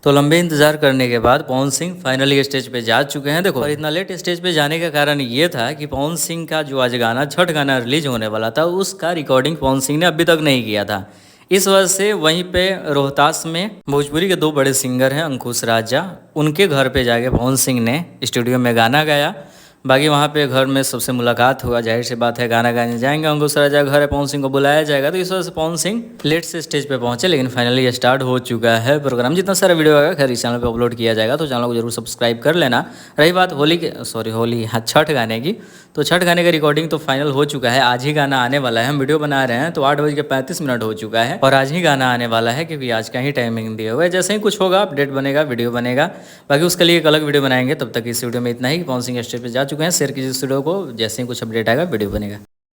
तो लंबे इंतजार करने के बाद पवन सिंह फाइनली स्टेज पे जा चुके हैं। देखो, और इतना लेट स्टेज पे जाने का कारण ये था कि पवन सिंह का जो आज गाना छठ गाना रिलीज होने वाला था, उसका रिकॉर्डिंग पवन सिंह ने अभी तक नहीं किया था। इस वजह से वहीं पे रोहतास में भोजपुरी के दो बड़े सिंगर हैं, अंकुश राजा, उनके घर पे जाके पवन सिंह ने स्टूडियो में गाना गाया। बाकी वहाँ पे घर में सबसे मुलाकात हुआ, जाहिर सी बात है गाना गाने जाएंगे, अंकुश राजा घर है, पवन सिंह को बुलाया जाएगा, तो इस वजह से पवन सिंह लेट से स्टेज पे पहुंचे। लेकिन फाइनली स्टार्ट हो चुका है प्रोग्राम। जितना सारा वीडियो आएगा खैर इस चैनल पे अपलोड किया जाएगा, तो चैनल को जरूर सब्सक्राइब कर लेना। रही बात होली हाँ छठ गाने की, तो छठ गाने का रिकॉर्डिंग तो फाइनल हो चुका है। आज ही गाना आने वाला है, हम वीडियो बना रहे हैं तो 8:35 हो चुका है और आज ही गाना आने वाला है, क्योंकि आज का ही टाइमिंग दिया हुआ है। जैसे ही कुछ होगा अपडेट बनेगा, वीडियो बनेगा। बाकी उसके लिए एक अलग वीडियो बनाएंगे। तब तक इस वीडियो में इतना ही। पवन सिंह स्टेज पे जा चुके हैं, शेयर कीजिए इस वीडियो को। जैसे ही कुछ अपडेट आएगा वीडियो बनेगा।